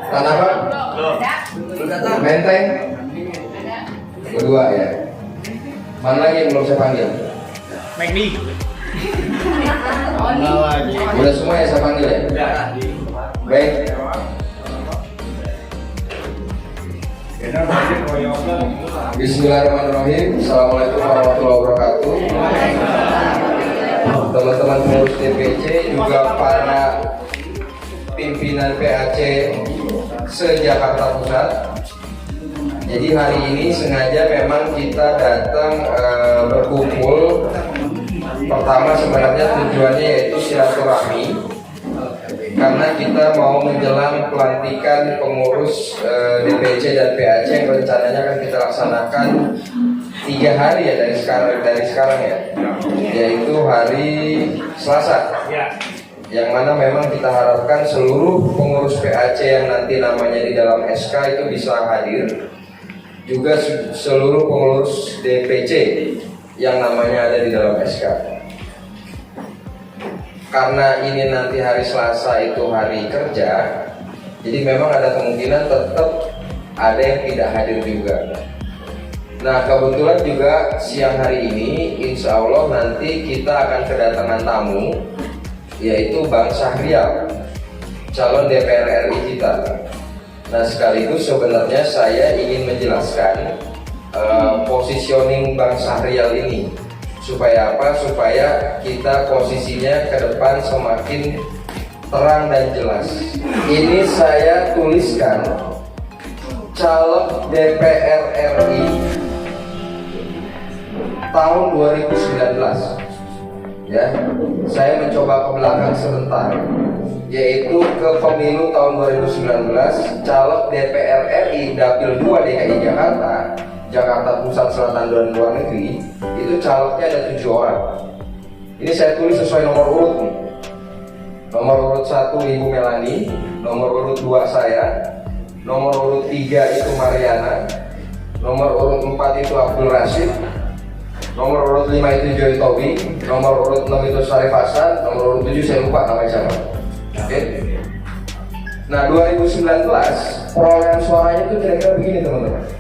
Tanaman? Menteng? Kedua ya. Mana lagi yang belum saya panggil? McD. Udah semua ya saya panggil ya? Baik. Bismillahirrahmanirrahim. Assalamualaikum warahmatullahi wabarakatuh. Teman-teman pengurus DPC juga para pimpinan PAC se-Jakarta Pusat. Jadi hari ini sengaja memang kita datang berkumpul. Pertama sebenarnya tujuannya yaitu silaturahmi, karena kita mau menjelang pelantikan pengurus DPC dan PAC yang rencananya akan kita laksanakan 3 hari ya dari sekarang ya, yaitu hari Selasa, yang mana memang kita harapkan seluruh pengurus PAC yang nanti namanya di dalam SK itu bisa hadir, juga seluruh pengurus DPC yang namanya ada di dalam SK. Karena ini nanti hari Selasa itu hari kerja, jadi memang ada kemungkinan tetap ada yang tidak hadir juga. Nah kebetulan juga siang hari ini insya Allah nanti kita akan kedatangan tamu, yaitu Bang Syahrial, calon DPR RI kita. Nah sekaligus sebenarnya saya ingin menjelaskan positioning Bang Syahrial ini. Supaya apa? Supaya kita posisinya ke depan semakin terang dan jelas. Ini saya tuliskan caleg DPR RI tahun 2019. Ya, saya mencoba ke belakang sebentar, yaitu ke pemilu tahun 2019, caleg DPR RI Dapil 2 DKI Jakarta Pusat, Selatan, dan Luar Negeri, itu calegnya ada 7 orang. Ini saya tulis sesuai nomor urut nih. Nomor urut 1 Ibu Melani, nomor urut 2 saya, nomor urut 3 itu Mariana, nomor urut 4 itu Abdul Rashid, nomor urut 5 itu Joy Tobi, nomor urut 6 itu Syarif Hasan, nomor urut 7 saya lupa namanya siapa. Oke. Nah 2019 perolehan suaranya itu kira-kira begini teman-teman.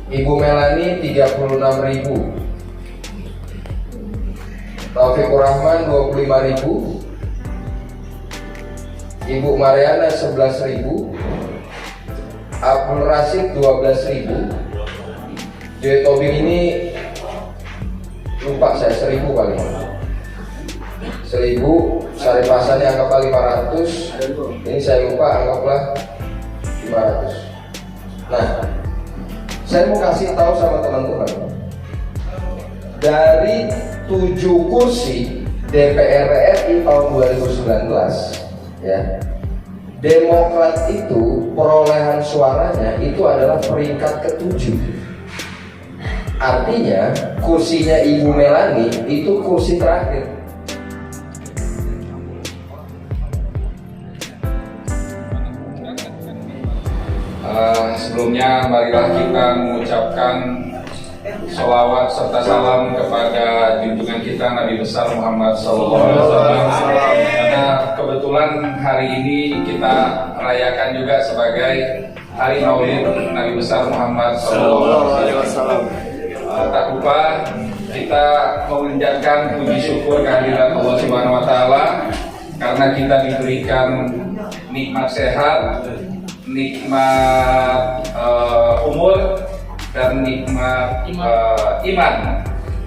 Ibu Melani 36.000, Taufikur Rahman 25.000, Ibu Mariana 11.000, Abdul Rashid 12.000, Joy Tobing ini lupa saya 1.000 paling, 1.000, Syarif Hasan anggaplah 500, ini saya lupa anggaplah 500. Nah saya mau kasih tahu sama teman-teman, dari 7 kursi DPR RI tahun 2019 ya, Demokrat itu perolehan suaranya itu adalah peringkat ke-7. Artinya kursinya Ibu Melani itu kursi terakhir. Sebelumnya marilah kita mengucapkan sholawat serta salam kepada junjungan kita Nabi besar Muhammad SAW. Karena kebetulan hari ini kita rayakan juga sebagai Hari Maulid Nabi besar Muhammad SAW. Tak lupa kita mengucapkan puji syukur kehadiran Allah Subhanahu Wa Taala karena kita diberikan nikmat sehat, nikmat umur, dan nikmat iman,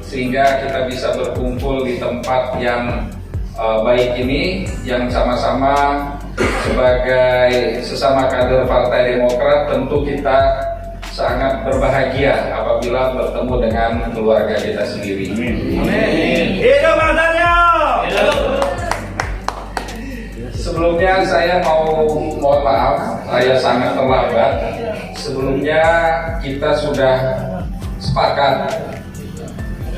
sehingga kita bisa berkumpul di tempat yang baik ini, yang sama-sama sebagai sesama kader Partai Demokrat tentu kita sangat berbahagia apabila bertemu dengan keluarga kita sendiri. Amin. Hidup Bang Taryo! Sebelumnya saya mohon maaf, saya sangat terlambat. Sebelumnya kita sudah sepakat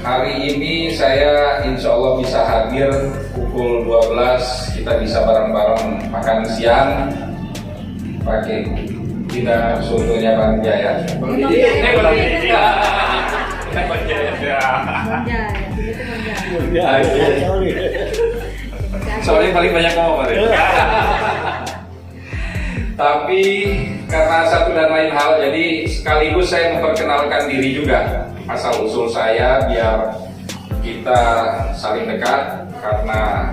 hari ini saya insya Allah bisa hadir pukul 12, kita bisa bareng-bareng makan siang pakai tidak sotonya Bang Jaya. Soalnya paling banyak ngomong. Tapi karena satu dan lain hal, jadi sekaligus saya memperkenalkan diri juga, asal usul saya biar kita saling dekat, karena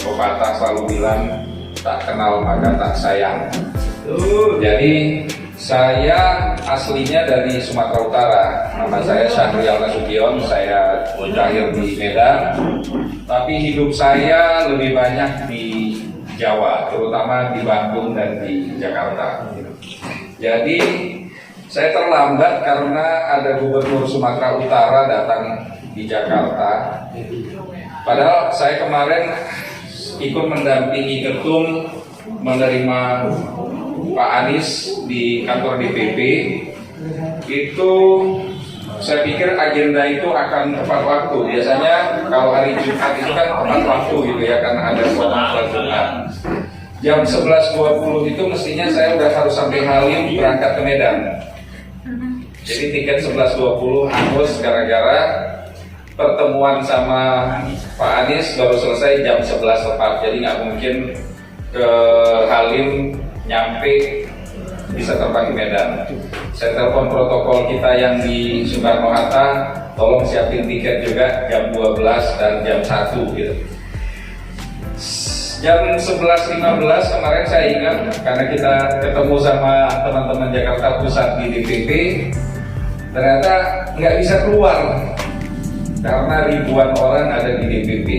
pepatah selalu bilang tak kenal maka tak sayang. Jadi saya aslinya dari Sumatera Utara. Nama saya Syahrial Nasution, saya lahir di Medan, tapi hidup saya lebih banyak di Jawa, terutama di Bandung dan di Jakarta. Jadi saya terlambat karena ada Gubernur Sumatera Utara datang di Jakarta. Padahal saya kemarin ikut mendampingi ketum menerima Pak Anies di kantor DPP. Itu saya pikir agenda itu akan tepat waktu. Biasanya kalau hari Jumat itu kan tepat waktu gitu ya, karena ada sholat Jumat. Jam 11.20 itu mestinya saya udah harus sampai Halim berangkat ke Medan. Jadi tiket 11.20 hangus gara-gara pertemuan sama Pak Anies baru selesai jam 11 tepat. Jadi nggak mungkin ke Halim nyampe bisa terbang ke Medan. Saya telepon protokol kita yang di Soekarno-Hatta, tolong siapin tiket juga jam 12 dan jam 1 gitu. Jam 11.15 kemarin saya ingat, karena kita ketemu sama teman-teman Jakarta Pusat di DPP, ternyata nggak bisa keluar karena ribuan orang ada di DPP.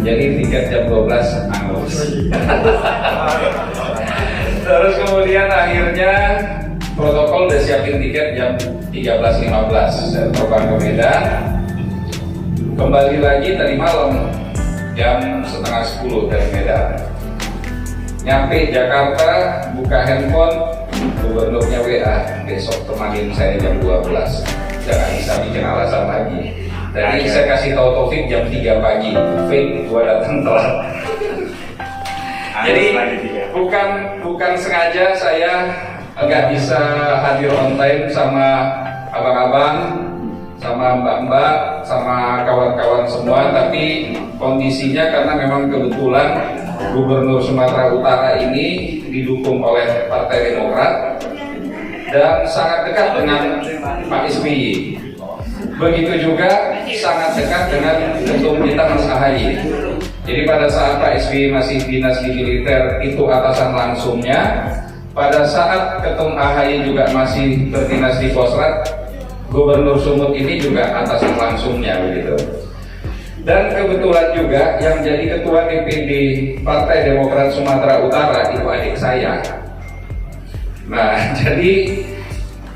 Jadi tiket jam 12 angus. Terus kemudian akhirnya protokol udah siapin tiket jam 13.15. Saya terbang ke Medan. Kembali lagi tadi malam jam 9:30 dari Medan. Nyampe Jakarta, buka handphone, gubernurnya WA, besok temanin saya jam 12. Jangan bisa bikin alasan lagi. Tadi saya kasih tahu Taufik jam 3 pagi, fake gua datang telat. Jadi bukan sengaja saya nggak bisa hadir on time sama abang-abang, sama mbak-mbak, sama kawan-kawan semua, tapi kondisinya karena memang kebetulan Gubernur Sumatera Utara ini didukung oleh Partai Demokrat dan sangat dekat dengan Pak SBY. Begitu juga sangat dekat dengan ketum kita Mas AHY. Jadi pada saat Pak SBY masih dinas di militer itu atasan langsungnya. Pada saat ketum AHY juga masih berdinas di Kosrat, Gubernur Sumut ini juga atasan langsungnya begitu. Dan kebetulan juga yang jadi ketua DPD Partai Demokrat Sumatera Utara itu adik saya. Nah, jadi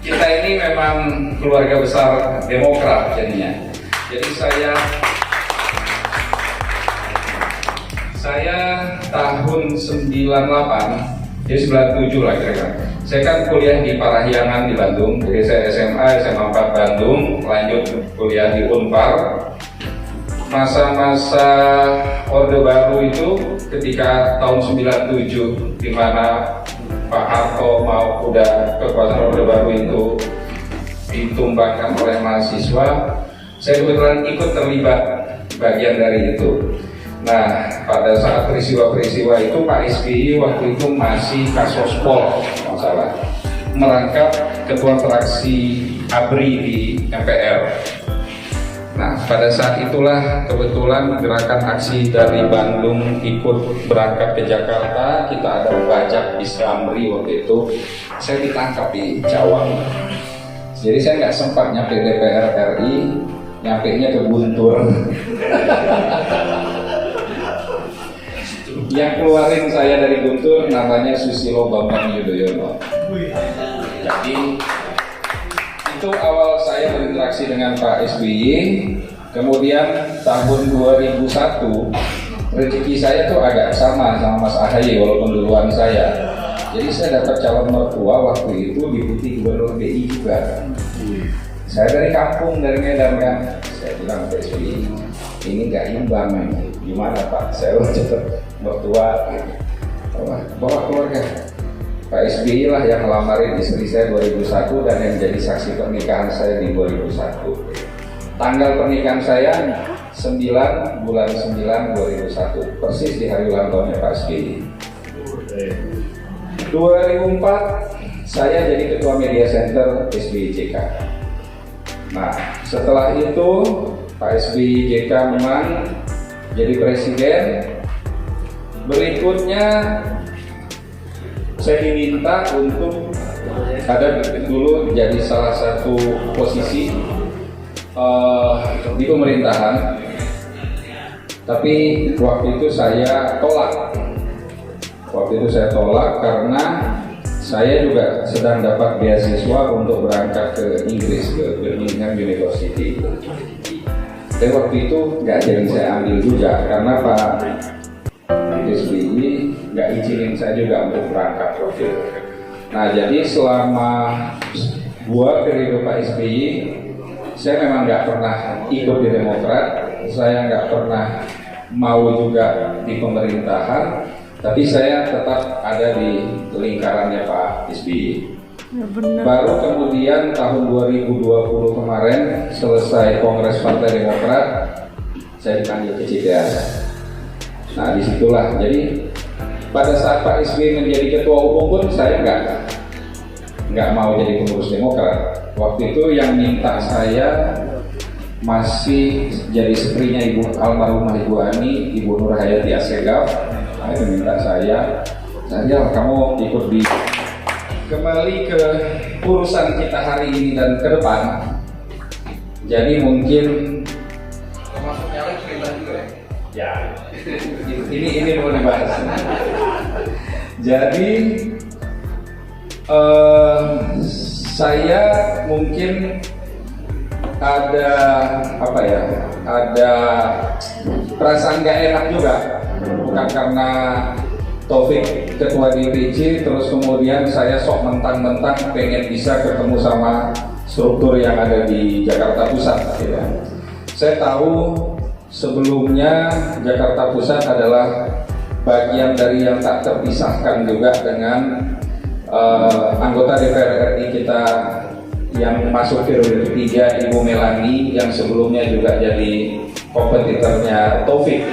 kita ini memang keluarga besar Demokrat jadinya. Jadi saya tahun 98, jadi 97 lah kira-kira. Saya kan kuliah di Parahyangan di Bandung, jadi saya SMA 4 Bandung, lanjut kuliah di Unpar. Masa-masa Orde Baru itu ketika tahun 97, di mana Pak Harto mau udah kekuasaan Orde Baru itu ditumbangkan oleh mahasiswa, saya kebetulan ikut terlibat bagian dari itu. Nah, pada saat peristiwa-peristiwa itu Pak SBY waktu itu masih Kasospol, masalah merangkap ketua fraksi ABRI di MPR. Nah, pada saat itulah kebetulan gerakan aksi dari Bandung ikut berangkat ke Jakarta. Kita ada bajak di Amri waktu itu. Saya ditangkap di Cawang. Jadi saya nggak sempat nyampe DPR RI, nyampenya ke Guntur. Yang keluarin saya dari Guntur namanya Susilo Bambang Yudhoyono. Jadi itu awal saya berinteraksi dengan Pak SBY. Kemudian tahun 2001 rezeki saya tuh agak sama Mas AHY walaupun duluan saya. Jadi saya dapat calon mertua waktu itu deputi gubernur BI juga. Saya dari kampung, dari Medan kan. Saya bilang ke SBY, ini nggak imbang nih. Gimana Pak? Saya udah cepet mertua. Bawa keluarga. Pak SBY lah yang ngelamarin istri saya 2001 dan yang jadi saksi pernikahan saya di 2001. Tanggal pernikahan saya 9 bulan 9 2001, persis di hari ulang tahunnya Pak SBY. 2004 saya jadi ketua media center SBY JK. Nah, setelah itu Pak SBY JK menang jadi presiden. Berikutnya saya diminta untuk ada dulu jadi salah satu posisi di pemerintahan, tapi waktu itu saya tolak. Karena saya juga sedang dapat beasiswa untuk berangkat ke Inggris, ke Birmingham University. Dan waktu itu nggak jadi saya ambil juga karena Pak SBY nggak izinin saya juga untuk berangkat waktu itu. Nah, jadi selama 2 periode Pak SBY, saya memang nggak pernah ikut di Demokrat, saya nggak pernah mau juga di pemerintahan, tapi saya tetap ada di lingkarannya Pak SBY. Baru kemudian tahun 2020 kemarin selesai Kongres Partai Demokrat, saya dipanggil ke Cikeas. Nah, disitulah, jadi pada saat Pak SBY menjadi ketua umum pun saya nggak mau jadi pengurus Demokrat. Waktu itu yang minta saya masih jadi seprinya almarhumah Ibu Ani, Ibu Nur Hayati Assegaf. Nah, itu minta saya kamu ikut di. Kembali ke urusan kita hari ini dan ke depan. Jadi mungkin Termasuknya lagi perintah juga ya? Ya, ini mau dibahas. Jadi saya mungkin ada perasaan gak enak juga, bukan karena Taufik ketua DPC terus kemudian saya sok mentang-mentang pengen bisa ketemu sama struktur yang ada di Jakarta Pusat ya. Saya tahu sebelumnya Jakarta Pusat adalah bagian dari yang tak terpisahkan juga dengan anggota DPR RI kita yang masuk periode ketiga, Ibu Melani, yang sebelumnya juga jadi kompetitornya Taufik.